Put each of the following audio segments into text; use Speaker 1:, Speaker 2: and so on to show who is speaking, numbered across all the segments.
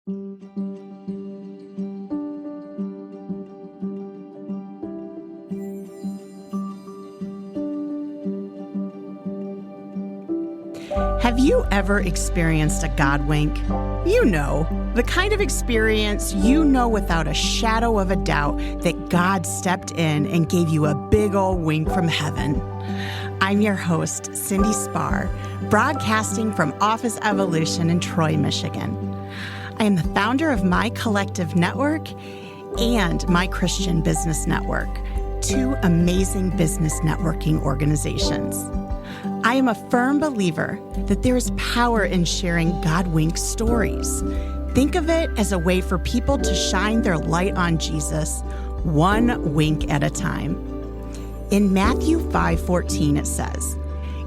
Speaker 1: Have you ever experienced a God wink? You know, the kind of experience you know without a shadow of a doubt that God stepped in and gave you a big old wink from heaven. I'm your host, Cindy Spar, broadcasting from Office Evolution in Troy, Michigan. I am the founder of My Collective Network and My Christian Business Network, two amazing business networking organizations. I am a firm believer that there is power in sharing God wink stories. Think of it as a way for people to shine their light on Jesus, one wink at a time. In Matthew 5:14, it says,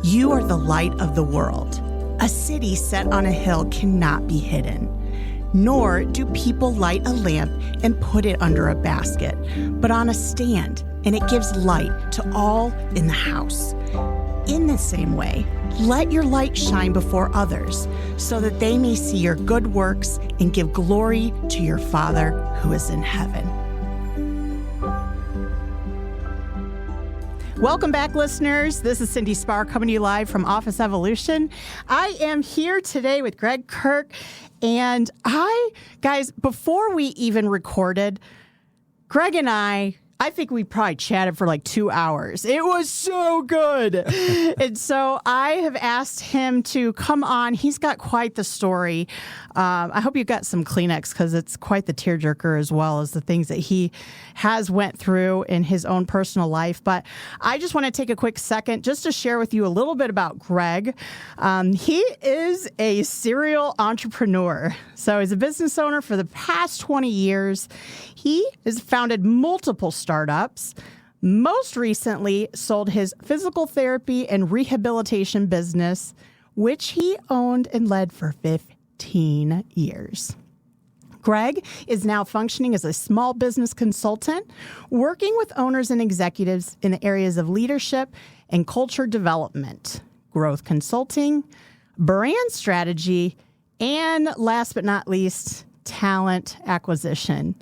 Speaker 1: "You are the light of the world. A city set on a hill cannot be hidden. Nor do people light a lamp and put it under a basket, but on a stand, and it gives light to all in the house. In the same way, let your light shine before others, so that they may see your good works and give glory to your Father who is in heaven." Welcome back, listeners. This is Cindy Spar coming to you live from Office Evolution. I am here today with Greg Kirk, and guys, before we even recorded, Greg and I think we probably chatted for like 2 hours. It was so good. And so I have asked him to come on. He's got quite the story. I hope you got some Kleenex because it's quite the tearjerker, as well as the things that he has went through in his own personal life. But I just want to take a quick second just to share with you a little bit about Greg. He is a serial entrepreneur. So he's a business owner for the past 20 years. He has founded multiple startups. Most recently sold his physical therapy and rehabilitation business, which he owned and led for 15 years. Greg is now functioning as a small business consultant, working with owners and executives in the areas of leadership and culture development, growth consulting, brand strategy, and last but not least, talent acquisition.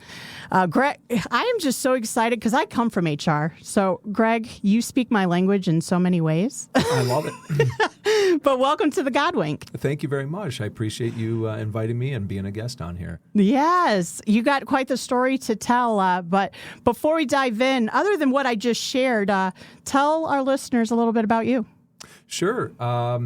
Speaker 1: Greg, I am just so excited because I come from HR. So, Greg, you speak my language in so many ways.
Speaker 2: I love it.
Speaker 1: But welcome to the Godwink.
Speaker 2: Thank you very much. I appreciate you inviting me and being a guest on here.
Speaker 1: Yes, you got quite the story to tell. But before we dive in, other than what I just shared, tell our listeners a little bit about you.
Speaker 2: Sure. I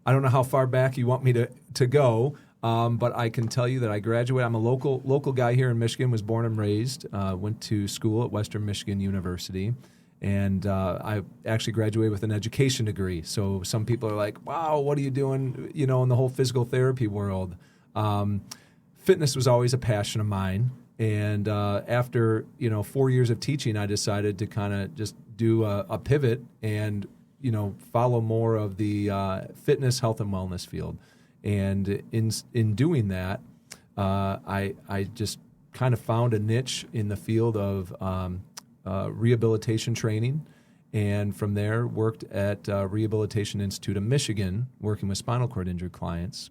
Speaker 2: don't know how far back you want me to go. But I can tell you that I graduated. I'm a local guy here in Michigan, was born and raised, went to school at Western Michigan University, and I actually graduated with an education degree. So some people are like, wow, what are you doing, in the whole physical therapy world? Fitness was always a passion of mine. And after, 4 years of teaching, I decided to kind of just do a pivot and, follow more of the fitness, health, and wellness field. And in doing that, I just kind of found a niche in the field of rehabilitation training, and from there worked at Rehabilitation Institute of Michigan, working with spinal cord injured clients.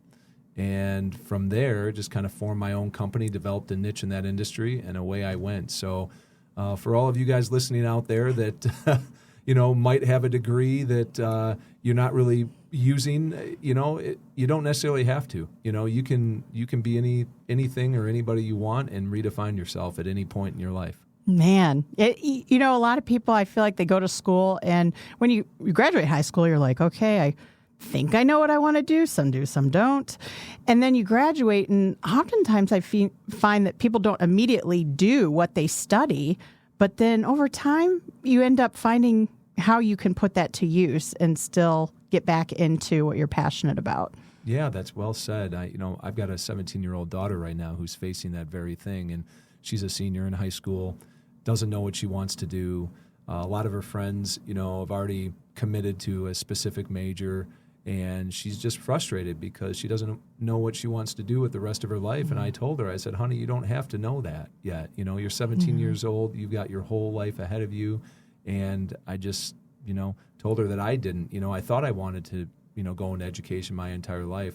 Speaker 2: And from there, just kind of formed my own company, developed a niche in that industry, and away I went. So for all of you guys listening out there that might have a degree that you're not really using, you don't necessarily have to. You can be anything or anybody you want and redefine yourself at any point in your life.
Speaker 1: Man, a lot of people, I feel like they go to school, and when you graduate high school, you're like, okay, I think I know what I want to do. Some do, some don't. And then you graduate, and oftentimes I find that people don't immediately do what they study, but then over time, you end up finding how you can put that to use and still get back into what you're passionate about.
Speaker 2: Yeah, that's well said. I've got a 17-year-old daughter right now who's facing that very thing, and she's a senior in high school, doesn't know what she wants to do. A lot of her friends, have already committed to a specific major, and she's just frustrated because she doesn't know what she wants to do with the rest of her life. Mm-hmm. And I told her, I said, honey, you don't have to know that yet. You're 17 mm-hmm. years old. You've got your whole life ahead of you. And I just, told her that I didn't. I thought I wanted to, go into education my entire life,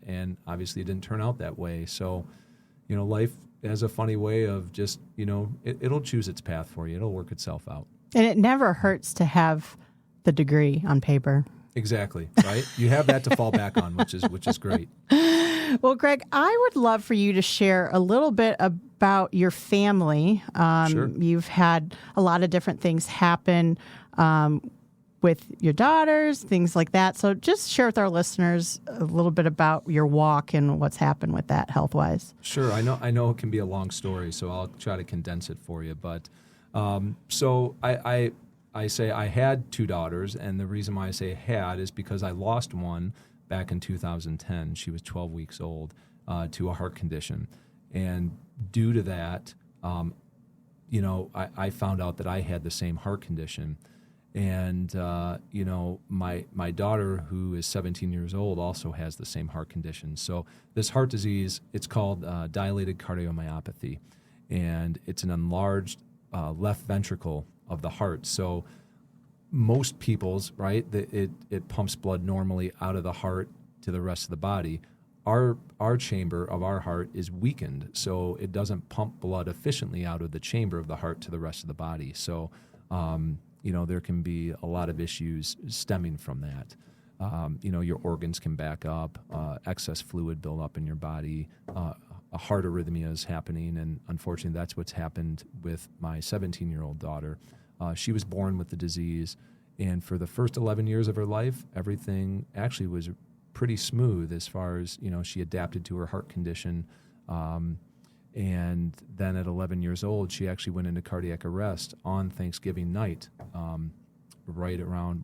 Speaker 2: and obviously it didn't turn out that way. So life has a funny way of just, it'll choose its path for you. It'll work itself out.
Speaker 1: And it never hurts to have the degree on paper.
Speaker 2: Exactly, right? You have that to fall back on, which is great.
Speaker 1: Well, Greg, I would love for you to share a little bit about your family.
Speaker 2: Sure.
Speaker 1: You've had a lot of different things happen with your daughters, things like that. So just share with our listeners a little bit about your walk and what's happened with that health-wise.
Speaker 2: Sure. I know it can be a long story, so I'll try to condense it for you. But so I say I had 2 daughters, and the reason why I say had is because I lost one back in 2010. She was 12 weeks old to a heart condition. And due to that, I found out that I had the same heart condition. And, my daughter, who is 17 years old, also has the same heart condition. So this heart disease, it's called dilated cardiomyopathy. And it's an enlarged left ventricle of the heart. So most people's, right, it pumps blood normally out of the heart to the rest of the body. Our chamber of our heart is weakened, so it doesn't pump blood efficiently out of the chamber of the heart to the rest of the body. So, there can be a lot of issues stemming from that. Your organs can back up, excess fluid build up in your body, a heart arrhythmia is happening, and unfortunately that's what's happened with my 17-year-old daughter. She was born with the disease, and for the first 11 years of her life, everything actually was pretty smooth as far as, she adapted to her heart condition. And then at 11 years old, she actually went into cardiac arrest on Thanksgiving night, right around,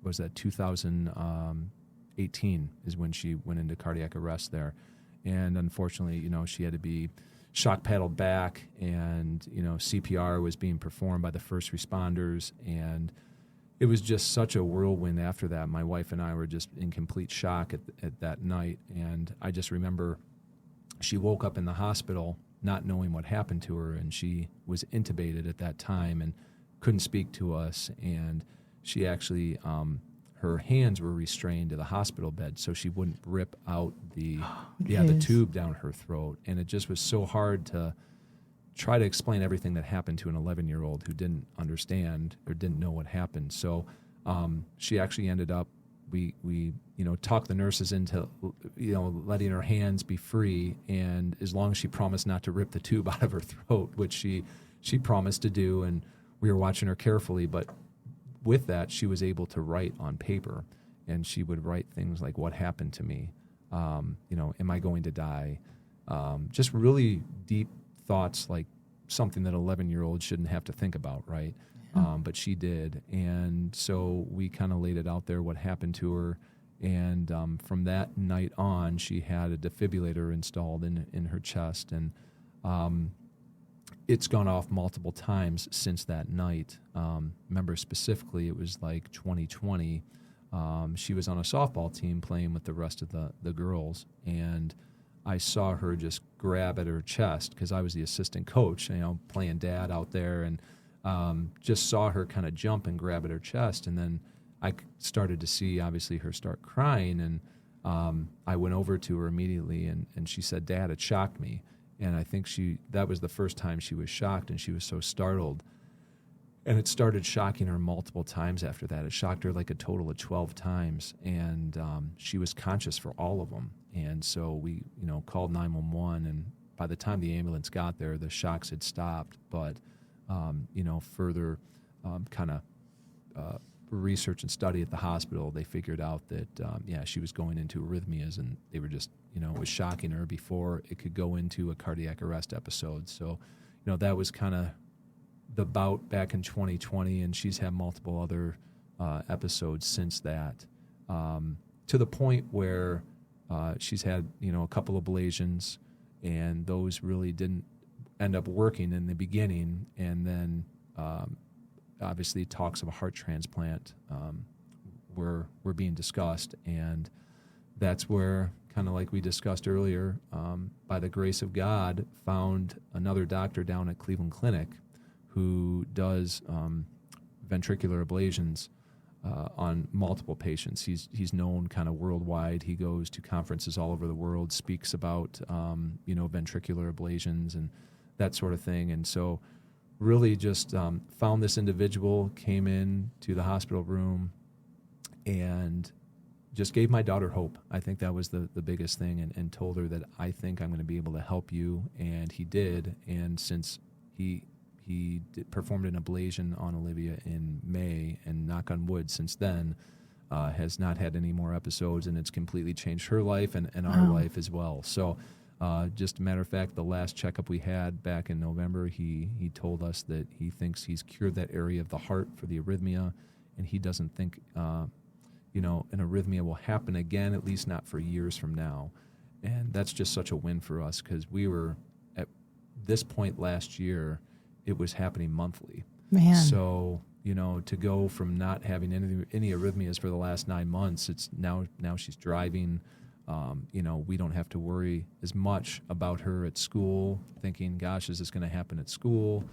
Speaker 2: was that 2018 is when she went into cardiac arrest there. And unfortunately, she had to be shock paddled back, and, CPR was being performed by the first responders. And it was just such a whirlwind after that. My wife and I were just in complete shock at that night. And I just remember she woke up in the hospital not knowing what happened to her, and she was intubated at that time and couldn't speak to us. And she actually, her hands were restrained to the hospital bed so she wouldn't rip out the tube down her throat. And it just was so hard to try to explain everything that happened to an 11-year-old who didn't understand or didn't know what happened. So she actually ended up, we talked the nurses into, letting her hands be free, and as long as she promised not to rip the tube out of her throat, which she promised to do, and we were watching her carefully. But with that, she was able to write on paper, and she would write things like, "What happened to me? Am I going to die?" Just really deep thoughts, like something that an 11-year-old shouldn't have to think about, right? But she did. And so we kind of laid it out there, what happened to her. And from that night on, she had a defibrillator installed in her chest. And it's gone off multiple times since that night. Remember specifically, it was like 2020. She was on a softball team playing with the rest of the girls. And I saw her just grab at her chest because I was the assistant coach, playing dad out there, and just saw her kind of jump and grab at her chest. And then I started to see, obviously, her start crying. And I went over to her immediately, and she said, "Dad, it shocked me." And I think that was the first time she was shocked, and she was so startled. And it started shocking her multiple times after that. It shocked her like a total of 12 times. And she was conscious for all of them. And so we, called 911. And by the time the ambulance got there, the shocks had stopped. But, further kind of research and study at the hospital, they figured out that, she was going into arrhythmias. And they were just, it was shocking her before it could go into a cardiac arrest episode. So, that was kind of the bout back in 2020, and she's had multiple other episodes since that, to the point where she's had a couple of ablations, and those really didn't end up working in the beginning, and then obviously talks of a heart transplant were being discussed, and that's where, kind of like we discussed earlier, by the grace of God, found another doctor down at Cleveland Clinic who does ventricular ablations on multiple patients. He's known kind of worldwide. He goes to conferences all over the world, speaks about ventricular ablations and that sort of thing. And so really just found this individual, came in to the hospital room, and just gave my daughter hope. I think that was the biggest thing, and told her that I think I'm going to be able to help you, and he did. And since he performed an ablation on Olivia in May, and knock on wood, since then, has not had any more episodes, and it's completely changed her life and our life as well. So just a matter of fact, the last checkup we had back in November, he told us that he thinks he's cured that area of the heart for the arrhythmia, and he doesn't think an arrhythmia will happen again, at least not for years from now. And that's just such a win for us, because we were at this point last year, it was happening monthly.
Speaker 1: Man.
Speaker 2: So, to go from not having any arrhythmias for the last 9 months, it's now she's driving. We don't have to worry as much about her at school, thinking, gosh, is this going to happen at school?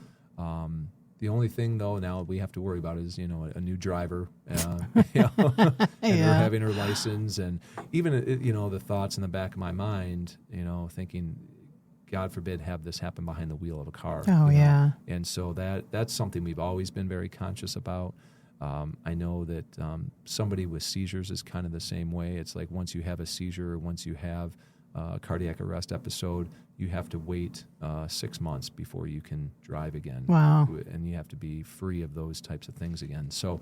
Speaker 2: The only thing, though, now we have to worry about is, a new driver, and her having her license, and even, the thoughts in the back of my mind, thinking, God forbid, have this happen behind the wheel of a car.
Speaker 1: Oh, yeah.
Speaker 2: And so that's something we've always been very conscious about. I know that somebody with seizures is kind of the same way. It's like once you have a seizure, or once you have a cardiac arrest episode, you have to wait 6 months before you can drive again.
Speaker 1: Wow.
Speaker 2: And you have to be free of those types of things again. So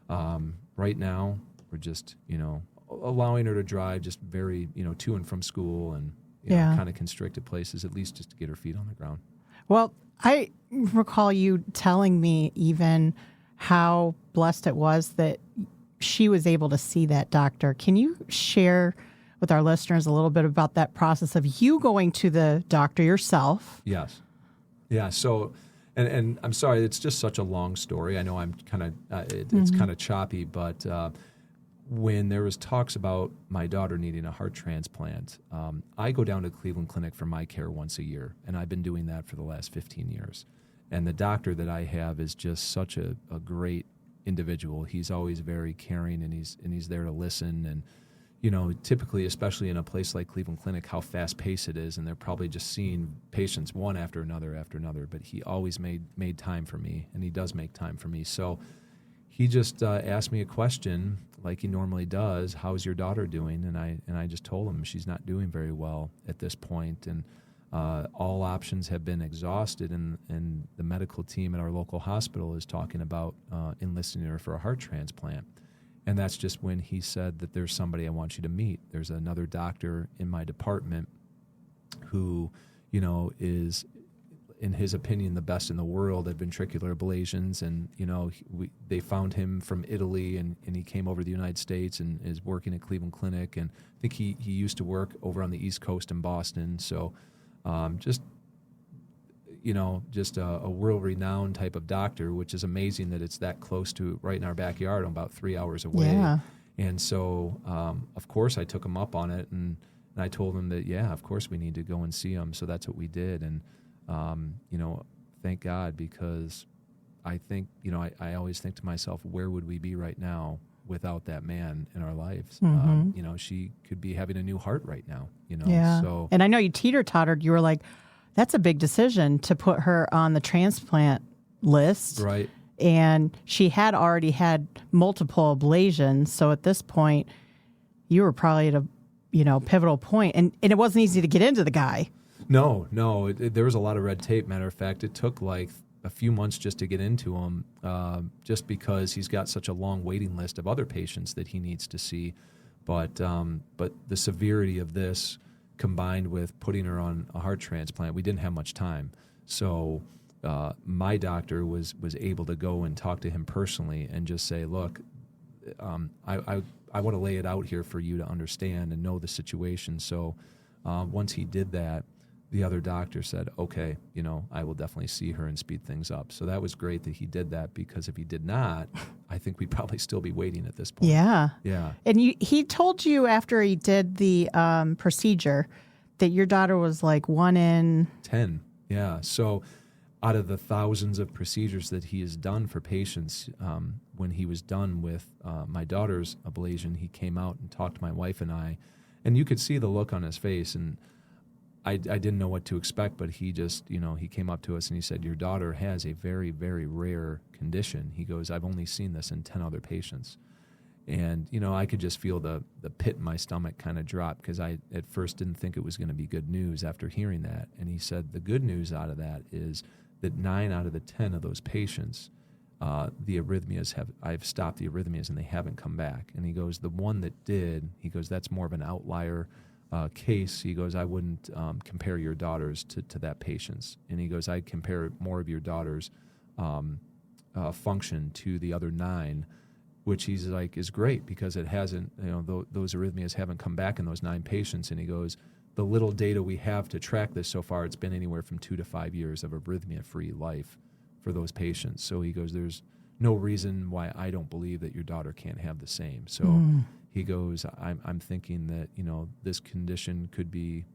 Speaker 2: right now, we're just, allowing her to drive just very, to and from school, and kind of constricted places, at least just to get her feet on the ground.
Speaker 1: Well, I recall you telling me even how blessed it was that she was able to see that doctor. Can you share with our listeners a little bit about that process of you going to the doctor yourself?
Speaker 2: Yes. Yeah. So, and I'm sorry, it's just such a long story. I know I'm kind of, it's kind of choppy, but when there was talks about my daughter needing a heart transplant, I go down to Cleveland Clinic for my care once a year, and I've been doing that for the last 15 years. And the doctor that I have is just such a great individual. He's always very caring, and he's there to listen. And typically, especially in a place like Cleveland Clinic, how fast-paced it is, and they're probably just seeing patients one after another. But he always made time for me, and he does make time for me. So he just asked me a question like he normally does. How's your daughter doing? And I just told him she's not doing very well at this point, and all options have been exhausted, and the medical team at our local hospital is talking about enlisting her for a heart transplant. And that's just when he said that there's somebody I want you to meet. There's another doctor in my department who, is, in his opinion, the best in the world at ventricular ablations. And, they found him from Italy, and he came over to the United States and is working at Cleveland Clinic. And I think he used to work over on the East Coast in Boston. So just a world-renowned type of doctor, which is amazing that it's that close to right in our backyard, about 3 hours away. Yeah. And so, of course, I took him up on it, and I told him that, of course we need to go and see him. So that's what we did. And, thank God, because I think, I always think to myself, where would we be right now without that man in our lives?
Speaker 1: Mm-hmm.
Speaker 2: She could be having a new heart right now,
Speaker 1: Yeah.
Speaker 2: So,
Speaker 1: and I know you teeter-tottered. You were like, that's a big decision to put her on the transplant list.
Speaker 2: Right.
Speaker 1: And she had already had multiple ablations. So at this point, you were probably at a, pivotal point. And it wasn't easy to get into the guy.
Speaker 2: No. There was a lot of red tape. Matter of fact, it took like a few months just to get into him, just because he's got such a long waiting list of other patients that he needs to see. But the severity of this, combined with putting her on a heart transplant, we didn't have much time. So my doctor was able to go and talk to him personally and just say, look, I want to lay it out here for you to understand and know the situation. So once he did that, the other doctor said, okay, I will definitely see her and speed things up. So that was great that he did that, because if he did not, I think we'd probably still be waiting at this point.
Speaker 1: Yeah.
Speaker 2: Yeah.
Speaker 1: And he told you after he did the procedure that your daughter was like 1 in
Speaker 2: 10. Yeah. So out of the thousands of procedures that he has done for patients, when he was done with my daughter's ablation, he came out and talked to my wife and I, and you could see the look on his face, and I didn't know what to expect, but he just, he came up to us and he said, your daughter has a very, very rare condition. He goes, I've only seen this in 10 other patients. And, I could just feel the pit in my stomach kind of drop, because I at first didn't think it was going to be good news after hearing that. And he said the good news out of that is that 9 out of the 10 of those patients, the arrhythmias I've stopped the arrhythmias and they haven't come back. And he goes, the one that did, he goes, that's more of an outlier case. He goes, I wouldn't compare your daughters to that patient's. And he goes, I'd compare more of your daughter's function to the other 9, which he's like is great, because it hasn't, those arrhythmias haven't come back in those 9 patients. And he goes, the little data we have to track this so far, it's been anywhere from 2 to 5 years of arrhythmia-free life for those patients. So he goes, there's no reason why I don't believe that your daughter can't have the same. So he goes, I'm thinking that, this condition could be,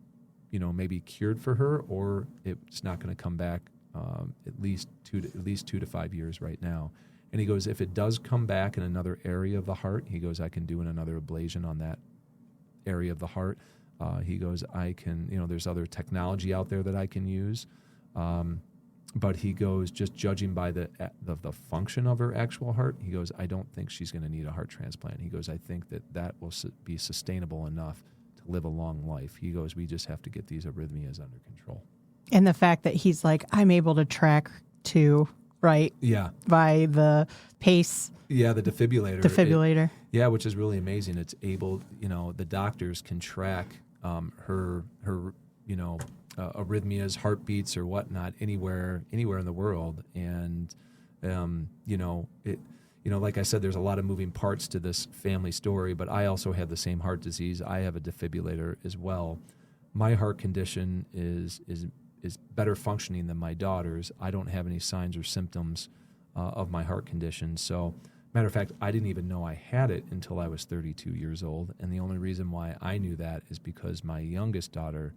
Speaker 2: maybe cured for her, or it's not going to come back at least 2 to 5 years right now. And he goes, if it does come back in another area of the heart, he goes, I can do another ablation on that area of the heart. He goes, I can, there's other technology out there that I can use. But he goes, just judging by the function of her actual heart, he goes, I don't think she's going to need a heart transplant. He goes, I think that will be sustainable enough to live a long life. He goes, we just have to get these arrhythmias under control.
Speaker 1: And the fact that he's like, I'm able to track too, right?
Speaker 2: Yeah.
Speaker 1: By the pace.
Speaker 2: Yeah, the defibrillator.
Speaker 1: Defibrillator.
Speaker 2: Yeah, which is really amazing. It's able, the doctors can track her arrhythmias, heartbeats, or whatnot anywhere in the world. And like I said, there's a lot of moving parts to this family story. But I also have the same heart disease. I have a defibrillator as well. My heart condition is better functioning than my daughter's. I don't have any signs or symptoms of my heart condition. So, matter of fact, I didn't even know I had it until I was 32 years old. And the only reason why I knew that is because my youngest daughter,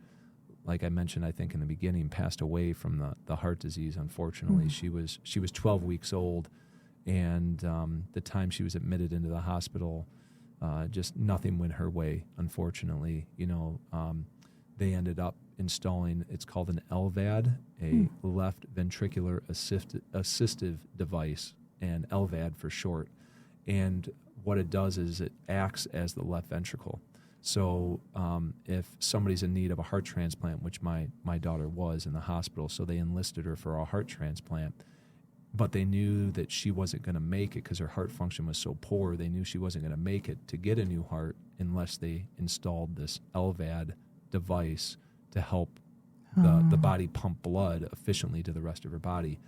Speaker 2: like I mentioned, I think in the beginning, passed away from the heart disease. Unfortunately, she was 12 weeks old, and the time she was admitted into the hospital, just nothing went her way. Unfortunately, they ended up installing, it's called an LVAD, a left ventricular assistive device, and LVAD for short. And what it does is it acts as the left ventricle. So if somebody's in need of a heart transplant, which my daughter was in the hospital, so they enlisted her for a heart transplant, but they knew that she wasn't going to make it because her heart function was so poor. They knew she wasn't going to make it to get a new heart unless they installed this LVAD device to help the body pump blood efficiently to the rest of her body.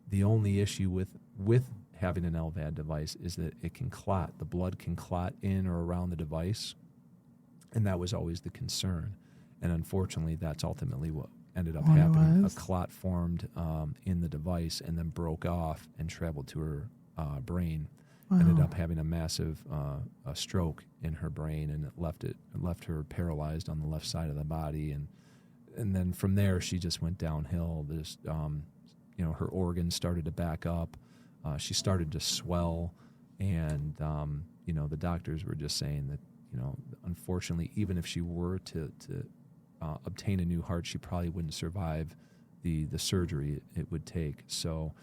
Speaker 2: The only issue with having an LVAD device is that it can clot. The blood can clot in or around the device, and that was always the concern. And unfortunately, that's ultimately what ended up happening. A clot formed in the device and then broke off and traveled to her brain. Ended up having a massive a stroke in her brain, and it left her paralyzed on the left side of the body. And then from there, she just went downhill. Her organs started to back up. She started to swell, and the doctors were just saying that, unfortunately, even if she were to obtain a new heart, she probably wouldn't survive the surgery it would take. So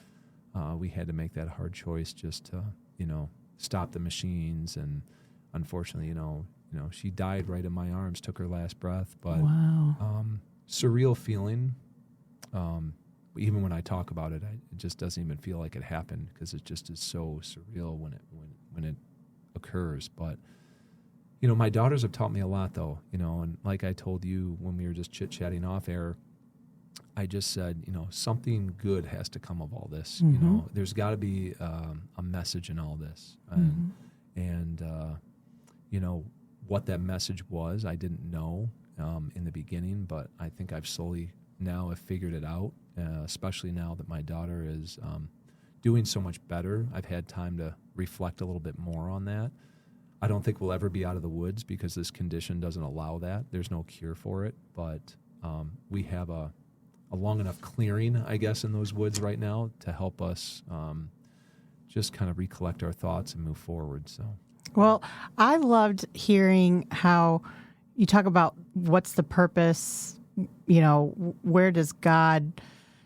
Speaker 2: we had to make that hard choice just to, stop the machines. And unfortunately, she died right in my arms, took her last breath. But surreal feeling. Even when I talk about it, it just doesn't even feel like it happened, because it just is so surreal when it occurs. But my daughters have taught me a lot, though. And like I told you when we were just chit-chatting off air, I just said, something good has to come of all this. There's got to be a message in all this, and what that message was, I didn't know in the beginning, but I think I've slowly now have figured it out. Especially now that my daughter is doing so much better, I've had time to reflect a little bit more on that. I don't think we'll ever be out of the woods because this condition doesn't allow that. There's no cure for it, but we have a a long enough clearing, I guess, in those woods right now to help us just kind of recollect our thoughts and move forward. So,
Speaker 1: Well, I loved hearing how you talk about what's the purpose, where does God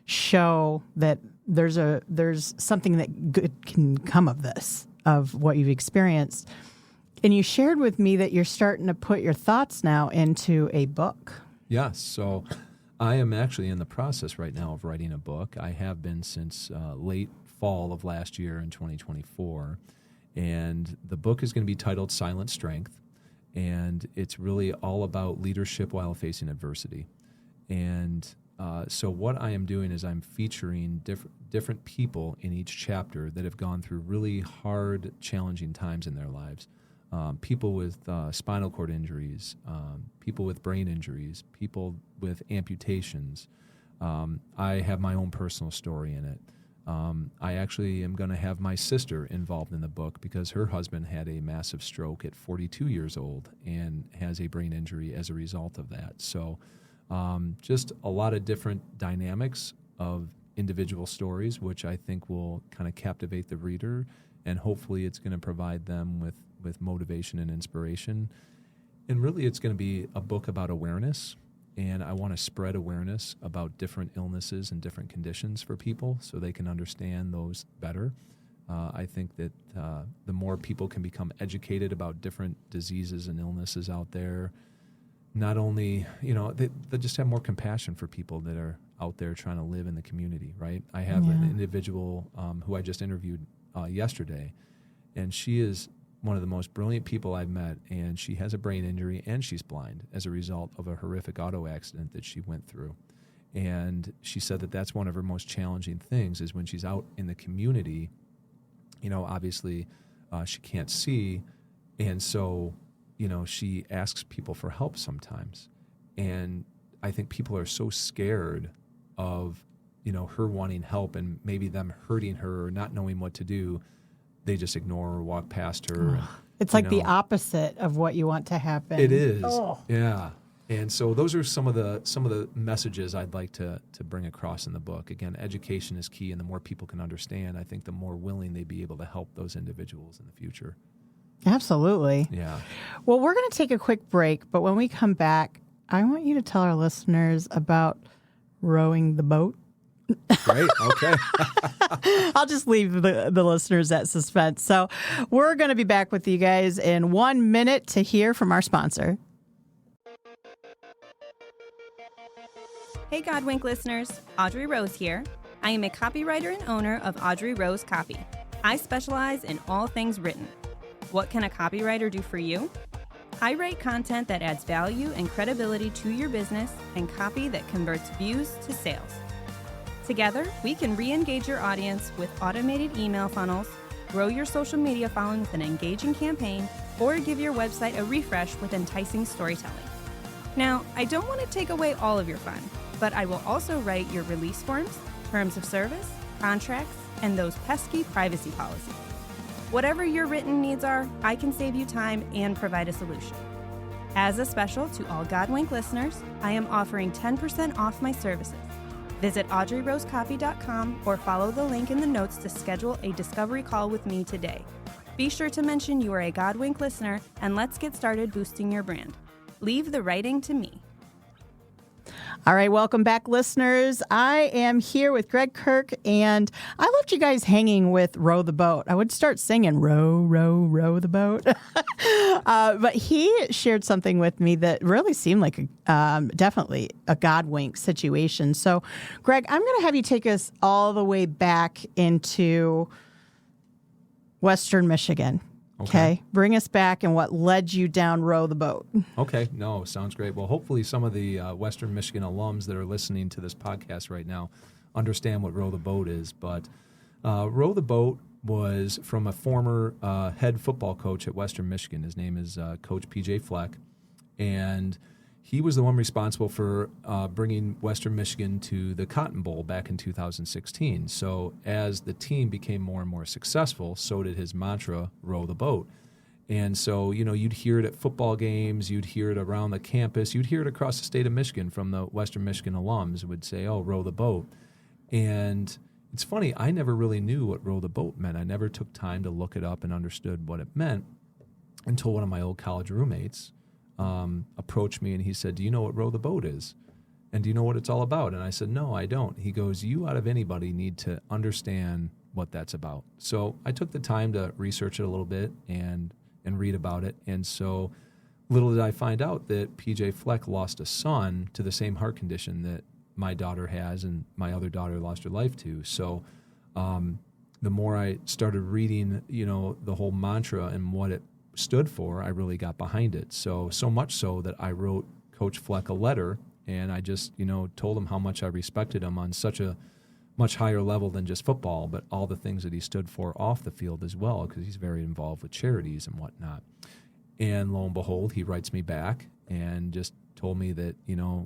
Speaker 1: show that there's something that good can come of this, of what you've experienced. And you shared with me that you're starting to put your thoughts now into a book.
Speaker 2: Yes. So I am actually in the process right now of writing a book. I have been since late fall of last year in 2024. And the book is going to be titled Silent Strength. And it's really all about leadership while facing adversity. And so what I am doing is I'm featuring different people in each chapter that have gone through really hard, challenging times in their lives. People with spinal cord injuries, people with brain injuries, people with amputations. I have my own personal story in it. I actually am going to have my sister involved in the book because her husband had a massive stroke at 42 years old and has a brain injury as a result of that. So just a lot of different dynamics of individual stories, which I think will kind of captivate the reader, and hopefully it's going to provide them with motivation and inspiration. And really it's going to be a book about awareness, and I want to spread awareness about different illnesses and different conditions for people so they can understand those better. I think that the more people can become educated about different diseases and illnesses out there, not only, they just have more compassion for people that are out there trying to live in the community, right? I have an individual who I just interviewed yesterday, and she is one of the most brilliant people I've met, and she has a brain injury and she's blind as a result of a horrific auto accident that she went through. And she said that that's one of her most challenging things is when she's out in the community, obviously she can't see, and so she asks people for help sometimes. And I think people are so scared of, her wanting help and maybe them hurting her or not knowing what to do. They just ignore or walk past her. And,
Speaker 1: it's like the opposite of what you want to happen.
Speaker 2: It is. Oh. Yeah. And so those are some of the messages I'd like to bring across in the book. Again, education is key, and the more people can understand, I think the more willing they'd be able to help those individuals in the future.
Speaker 1: Absolutely.
Speaker 2: Yeah.
Speaker 1: Well, we're going to take a quick break, but when we come back, I want you to tell our listeners about rowing the boat.
Speaker 2: Great. Okay.
Speaker 1: I'll just leave the listeners at suspense. So we're going to be back with you guys in 1 minute to hear from our sponsor.
Speaker 3: Hey Godwink listeners, Audrey Rose here. I am a copywriter and owner of Audrey Rose Copy. I specialize in all things written. What can a copywriter do for you? I write content that adds value and credibility to your business and copy that converts views to sales. Together, we can re-engage your audience with automated email funnels, grow your social media following with an engaging campaign, or give your website a refresh with enticing storytelling. Now, I don't want to take away all of your fun, but I will also write your release forms, terms of service, contracts, and those pesky privacy policies. Whatever your written needs are, I can save you time and provide a solution. As a special to all Godwink listeners, I am offering 10% off my services. Visit audreyrosecopy.com or follow the link in the notes to schedule a discovery call with me today. Be sure to mention you are a Godwink listener, and let's get started boosting your brand. Leave the writing to me.
Speaker 1: All right, welcome back, listeners. I am here with Greg Kirk, and I left you guys hanging with Row the Boat. I would start singing, row, row, row the boat. But he shared something with me that really seemed like definitely a Godwink situation. So, Greg, I'm going to have you take us all the way back into Western Michigan. Okay. Bring us back and what led you down Row the Boat.
Speaker 2: Okay. No, sounds great. Well, hopefully some of the Western Michigan alums that are listening to this podcast right now understand what Row the Boat is. But Row the Boat was from a former head football coach at Western Michigan. His name is Coach P.J. Fleck. And he was the one responsible for bringing Western Michigan to the Cotton Bowl back in 2016. So as the team became more and more successful, so did his mantra, row the boat. And so, you'd hear it at football games, you'd hear it around the campus, you'd hear it across the state of Michigan from the Western Michigan alums would say, oh, row the boat. And it's funny, I never really knew what row the boat meant. I never took time to look it up and understood what it meant until one of my old college roommates approached me and he said, do you know what row the boat is? And do you know what it's all about? And I said, no, I don't. He goes, you out of anybody need to understand what that's about. So I took the time to research it a little bit and read about it. And so little did I find out that PJ Fleck lost a son to the same heart condition that my daughter has and my other daughter lost her life to. So the more I started reading, the whole mantra and what it stood for, I really got behind it. So much so that I wrote Coach Fleck a letter, and I just, told him how much I respected him on such a much higher level than just football, but all the things that he stood for off the field as well, because he's very involved with charities and whatnot. And lo and behold, he writes me back and just told me that,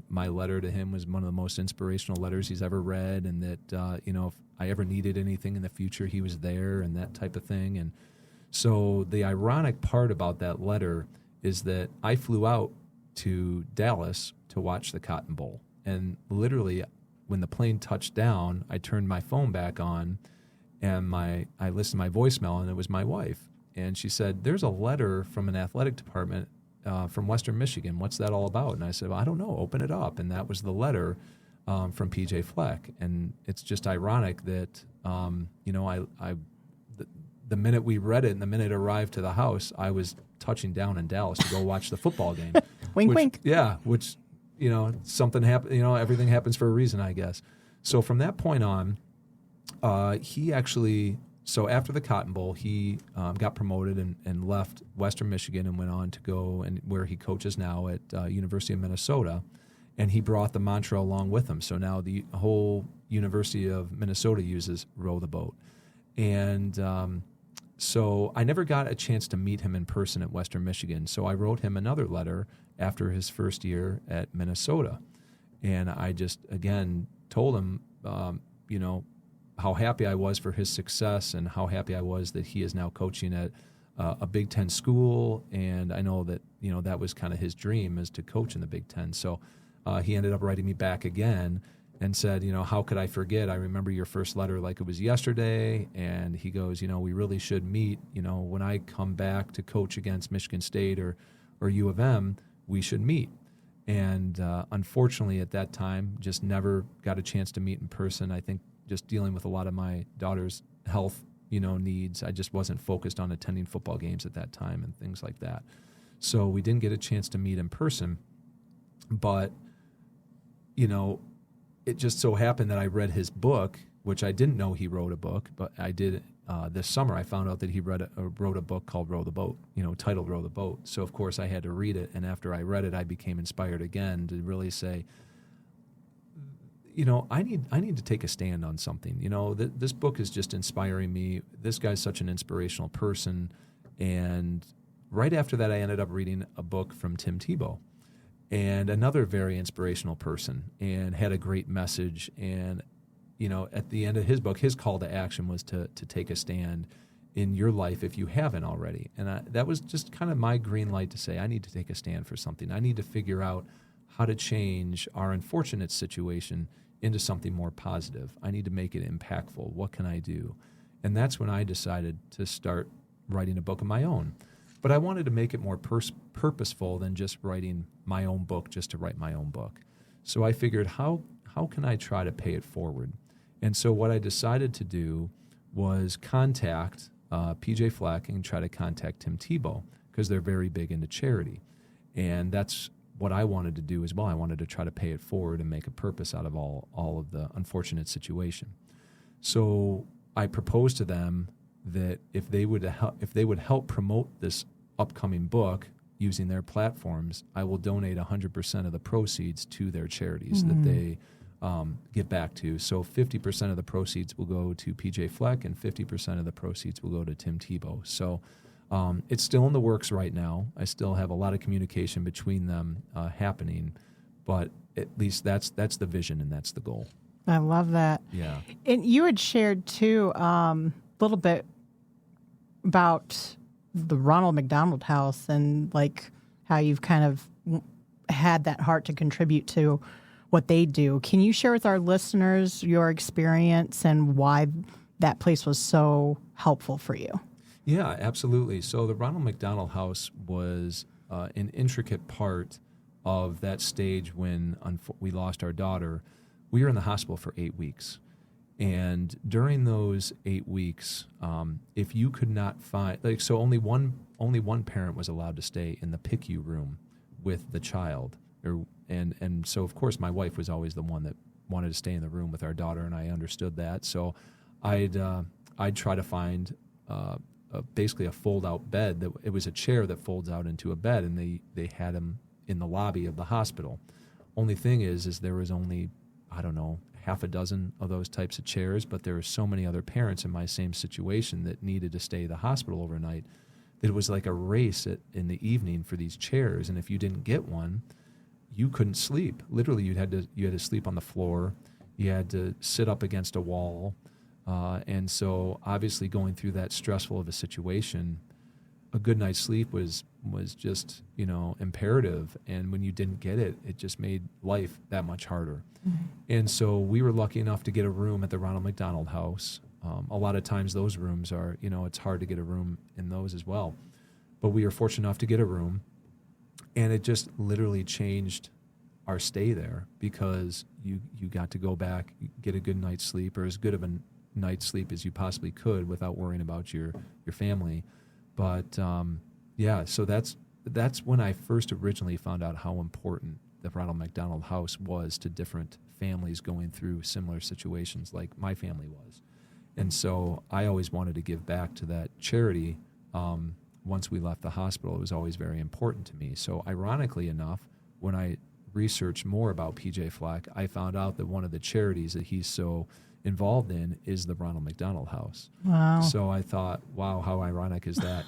Speaker 2: my letter to him was one of the most inspirational letters he's ever read, and that, if I ever needed anything in the future, he was there and that type of thing. And so the ironic part about that letter is that I flew out to Dallas to watch the Cotton Bowl. And literally, when the plane touched down, I turned my phone back on, and I listened to my voicemail, and it was my wife. And she said, there's a letter from an athletic department from Western Michigan. What's that all about? And I said, well, I don't know. Open it up. And that was the letter from PJ Fleck. And it's just ironic that, the minute we read it and the minute it arrived to the house, I was touching down in Dallas to go watch the football game.
Speaker 1: Wink, wink.
Speaker 2: Yeah, which, something happened, everything happens for a reason, I guess. So from that point on, he actually, so after the Cotton Bowl, he got promoted and left Western Michigan and went on to go and where he coaches now at University of Minnesota. And he brought the mantra along with him. So now the whole University of Minnesota uses row the boat. And so I never got a chance to meet him in person at Western Michigan. So I wrote him another letter after his first year at Minnesota. And I just, again, told him, how happy I was for his success and how happy I was that he is now coaching at a Big Ten school. And I know that, that was kind of his dream, is to coach in the Big Ten. So he ended up writing me back again and said, how could I forget? I remember your first letter like it was yesterday. And he goes, we really should meet. When I come back to coach against Michigan State or U of M, we should meet. And unfortunately at that time, just never got a chance to meet in person. I think just dealing with a lot of my daughter's health, needs, I just wasn't focused on attending football games at that time and things like that. So we didn't get a chance to meet in person. But, it just so happened that I read his book, which I didn't know he wrote a book, but I did this summer. I found out that he wrote a book called Row the Boat, titled Row the Boat. So, of course, I had to read it. And after I read it, I became inspired again to really say, I need to take a stand on something. This book is just inspiring me. This guy's such an inspirational person. And right after that, I ended up reading a book from Tim Tebow, and another very inspirational person, and had a great message. And, at the end of his book, his call to action was to take a stand in your life if you haven't already. And that was just kind of my green light to say, I need to take a stand for something. I need to figure out how to change our unfortunate situation into something more positive. I need to make it impactful. What can I do? And that's when I decided to start writing a book of my own. But I wanted to make it more purposeful than just writing my own book just to write my own book. So I figured, how can I try to pay it forward? And so what I decided to do was contact PJ Fleck and try to contact Tim Tebow, because they're very big into charity. And that's what I wanted to do as well. I wanted to try to pay it forward and make a purpose out of all of the unfortunate situation. So I proposed to them that if they would help promote this upcoming book using their platforms, I will donate 100% of the proceeds to their charities that they give back to. So 50% of the proceeds will go to PJ Fleck, and 50% of the proceeds will go to Tim Tebow. So it's still in the works right now. I still have a lot of communication between them happening, but at least that's the vision and that's the goal.
Speaker 1: I love that.
Speaker 2: Yeah.
Speaker 1: And you had shared too a little bit about the Ronald McDonald House and like how you've kind of had that heart to contribute to what they do. Can you share with our listeners your experience and why that place was so helpful for you?
Speaker 2: Yeah, absolutely. So the Ronald McDonald House was an intricate part of that stage when we lost our daughter. We were in the hospital for 8 weeks. And during those 8 weeks, if you could not find, so only one parent was allowed to stay in the PICU room with the child. And so, of course, my wife was always the one that wanted to stay in the room with our daughter, and I understood that. So I'd try to find basically a fold-out bed. It was a chair that folds out into a bed, and they had them in the lobby of the hospital. Only thing is there was only, I don't know, half a dozen of those types of chairs, but there were so many other parents in my same situation that needed to stay at the hospital overnight that it was like a race in the evening for these chairs, and if you didn't get one, you couldn't sleep. Literally, you had to sleep on the floor. You had to sit up against a wall. And so obviously going through that stressful of a situation, a good night's sleep was just, imperative. And when you didn't get it, it just made life that much harder. Mm-hmm. And so we were lucky enough to get a room at the Ronald McDonald House. A lot of times those rooms are, it's hard to get a room in those as well. But we were fortunate enough to get a room. And it just literally changed our stay there because you got to go back, get a good night's sleep, or as good of a night's sleep as you possibly could without worrying about your family. But so that's when I first originally found out how important the Ronald McDonald House was to different families going through similar situations like my family was. And so I always wanted to give back to that charity. Once we left the hospital, it was always very important to me. So ironically enough, when I researched more about PJ Fleck, I found out that one of the charities that he's so involved in is the Ronald McDonald House.
Speaker 1: Wow.
Speaker 2: So I thought, wow, how ironic is that?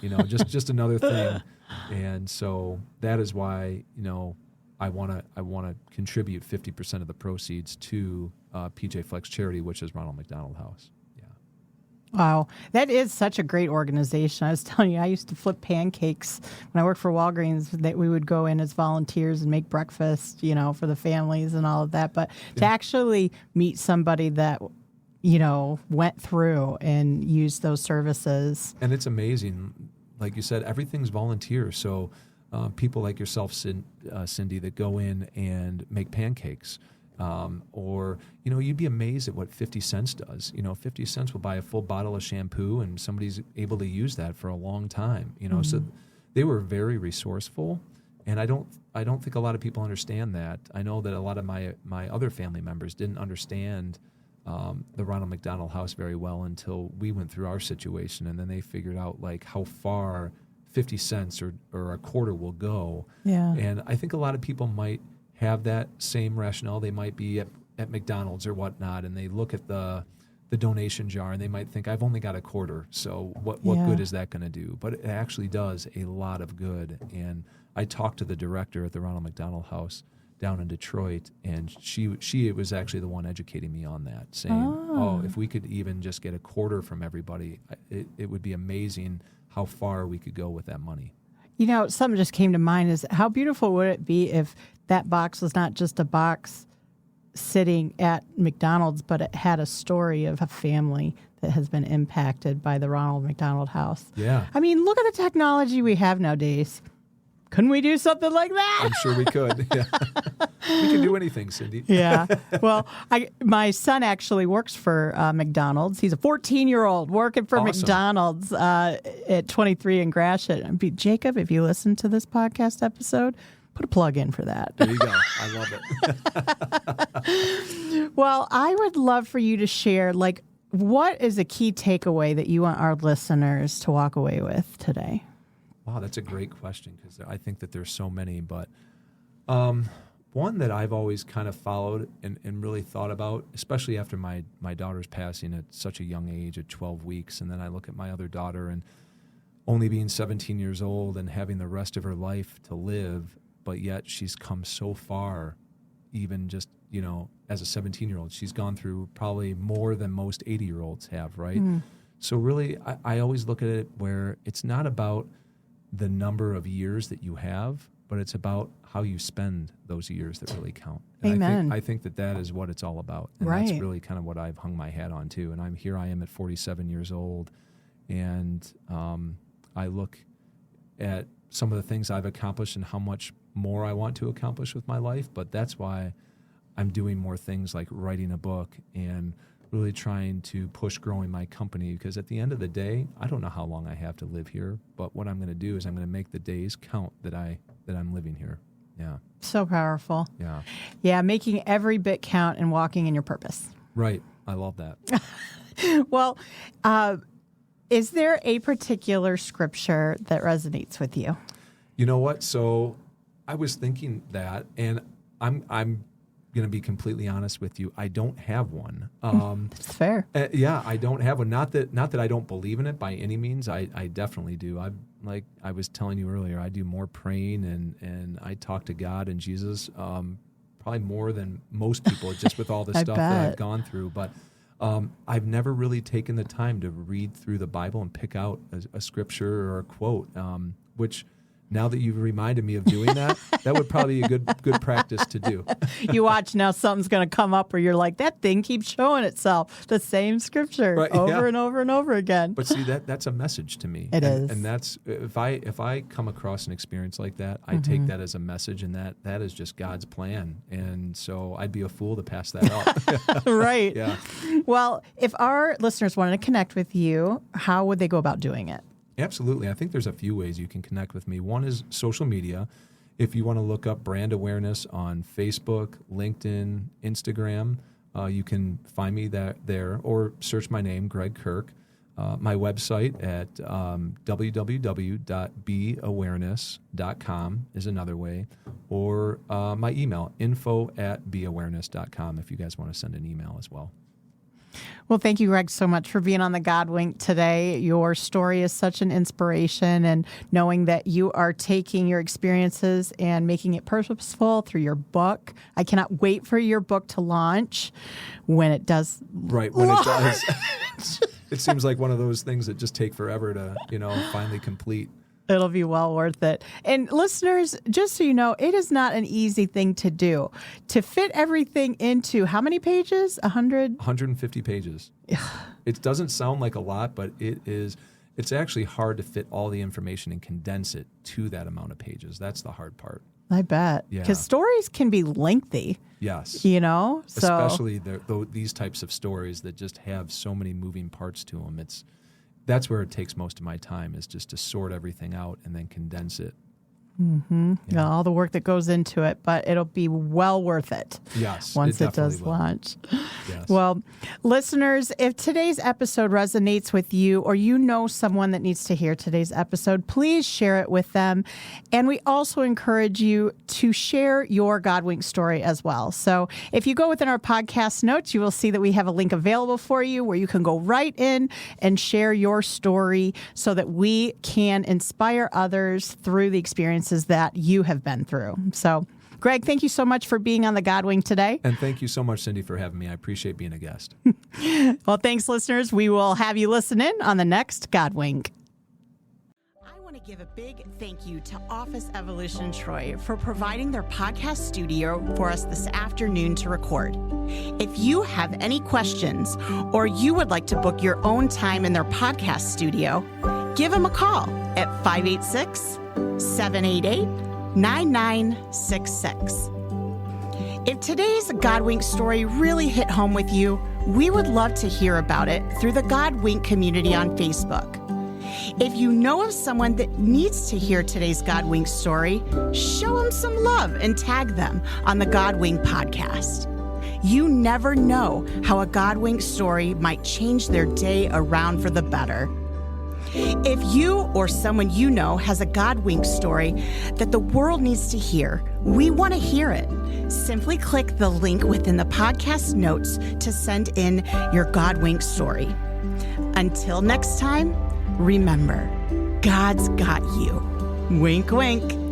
Speaker 2: Just another thing. And so that is why, I want to contribute 50% of the proceeds to PJ Fleck's charity, which is Ronald McDonald House.
Speaker 1: Wow, that is such a great organization. I was telling you, I used to flip pancakes when I worked for Walgreens. That we would go in as volunteers and make breakfast, for the families and all of that. But to actually meet somebody that, went through and used those services. And
Speaker 2: it's amazing. Like you said, everything's volunteer. So people like yourself, Cindy, that go in and make pancakes. Or, you'd be amazed at what 50 cents does. 50 cents will buy a full bottle of shampoo and somebody's able to use that for a long time, Mm-hmm. So they were very resourceful. And I don't think a lot of people understand that. I know that a lot of my other family members didn't understand the Ronald McDonald House very well until we went through our situation. And then they figured out like how far 50 cents or a quarter will go.
Speaker 1: Yeah.
Speaker 2: And I think a lot of people might have that same rationale. They might be at McDonald's or whatnot, and they look at the donation jar, and they might think, I've only got a quarter, so what good is that going to do? But it actually does a lot of good. And I talked to the director at the Ronald McDonald House down in Detroit, and she was actually the one educating me on that, saying, if we could even just get a quarter from everybody, it would be amazing how far we could go with that money.
Speaker 1: Something just came to mind is how beautiful would it be if that box was not just a box sitting at McDonald's, but it had a story of a family that has been impacted by the Ronald McDonald House.
Speaker 2: Yeah.
Speaker 1: I mean, look at the technology we have nowadays. Couldn't we do something like that?
Speaker 2: I'm sure we could. Yeah. We can do anything, Cindy.
Speaker 1: Yeah. Well, my son actually works for McDonald's. He's a 14-year-old working for McDonald's at 23 in Gratiot. Jacob, if you listen to this podcast episode, put a plug in for that.
Speaker 2: There you go. I love
Speaker 1: it. Well, I would love for you to share, what is a key takeaway that you want our listeners to walk away with today?
Speaker 2: Wow, that's a great question because I think that there's so many. But one that I've always kind of followed and really thought about, especially after my daughter's passing at such a young age, at 12 weeks, and then I look at my other daughter and only being 17 years old and having the rest of her life to live, but yet she's come so far, even just, as a 17-year-old. She's gone through probably more than most 80-year-olds have, right? Mm. So really, I always look at it where it's not about the number of years that you have, but it's about how you spend those years that really count. And
Speaker 1: Amen.
Speaker 2: I think that is what it's all about. And
Speaker 1: Right.
Speaker 2: that's really kind of what I've hung my hat on too. And I am at 47 years old, and I look at some of the things I've accomplished and how much more I want to accomplish with my life. But that's why I'm doing more things like writing a book and really trying to push growing my company, because at the end of the day, I don't know how long I have to live here, but what I'm going to do is I'm going to make the days count that I'm living here. Yeah.
Speaker 1: So powerful.
Speaker 2: Yeah.
Speaker 1: Yeah, making every bit count and walking in your purpose.
Speaker 2: Right. I love that.
Speaker 1: Well, is there a particular scripture that resonates with you?
Speaker 2: You know what? So I was thinking that, and I'm going to be completely honest with you. I don't have one.
Speaker 1: That's fair.
Speaker 2: Yeah, I don't have one. Not that I don't believe in it by any means. I definitely do. Like I was telling you earlier, I do more praying and I talk to God and Jesus probably more than most people, just with all the stuff that I've gone through. But I've never really taken the time to read through the Bible and pick out a scripture or a quote, which now that you've reminded me of doing that, that would probably be a good practice to do.
Speaker 1: You watch now, something's going to come up where you're like, that thing keeps showing itself, the same scripture over and over and over again.
Speaker 2: But see, that's a message to me.
Speaker 1: It is.
Speaker 2: And that's, if I come across an experience like that, I take that as a message, and that is just God's plan. And so I'd be a fool to pass that up.
Speaker 1: Right.
Speaker 2: Yeah.
Speaker 1: Well, if our listeners wanted to connect with you, how would they go about doing it?
Speaker 2: Absolutely. I think there's a few ways you can connect with me. One is social media. If you want to look up brand awareness on Facebook, LinkedIn, Instagram, you can find me there, or search my name, Greg Kirk. My website at www.beawareness.com is another way, or my email, info@beawareness.com, if you guys want to send an email as well.
Speaker 1: Well, thank you, Greg, so much for being on the God Wink today. Your story is such an inspiration, and knowing that you are taking your experiences and making it purposeful through your book. I cannot wait for your book to launch when it does.
Speaker 2: Right, when it does. It seems like one of those things that just take forever to, finally complete.
Speaker 1: It'll be well worth it. And listeners, just so you know, it is not an easy thing to do. To fit everything into how many pages? 100?
Speaker 2: 150 pages. It doesn't sound like a lot, but it's actually hard to fit all the information and condense it to that amount of pages. That's the hard part.
Speaker 1: I bet.
Speaker 2: Yeah.
Speaker 1: Because stories can be lengthy.
Speaker 2: Yes.
Speaker 1: So
Speaker 2: especially these types of stories that just have so many moving parts to them. That's where it takes most of my time, is just to sort everything out and then condense it.
Speaker 1: Mm-hmm. Yeah, all the work that goes into it, but it'll be well worth it.
Speaker 2: Yes,
Speaker 1: once it does launch.
Speaker 2: Yes.
Speaker 1: Well, listeners, if today's episode resonates with you, or you know someone that needs to hear today's episode, please share it with them. And we also encourage you to share your God Wink story as well. So if you go within our podcast notes, you will see that we have a link available for you where you can go right in and share your story so that we can inspire others through the experiences that you have been through. So, Greg, thank you so much for being on the God Wink today.
Speaker 2: And thank you so much, Cindy, for having me. I appreciate being a guest.
Speaker 1: Well, thanks, listeners. We will have you listen in on the next God Wink. I want to give a big thank you to Office Evolution Troy for providing their podcast studio for us this afternoon to record. If you have any questions, or you would like to book your own time in their podcast studio, give them a call at 586-788-9966. If today's God Wink story really hit home with you, we would love to hear about it through the God Wink community on Facebook. If you know of someone that needs to hear today's God Wink story, show them some love and tag them on the God Wink podcast. You never know how a God Wink story might change their day around for the better. If you or someone you know has a God Wink story that the world needs to hear, we want to hear it. Simply click the link within the podcast notes to send in your God Wink story. Until next time, remember, God's got you. Wink, wink.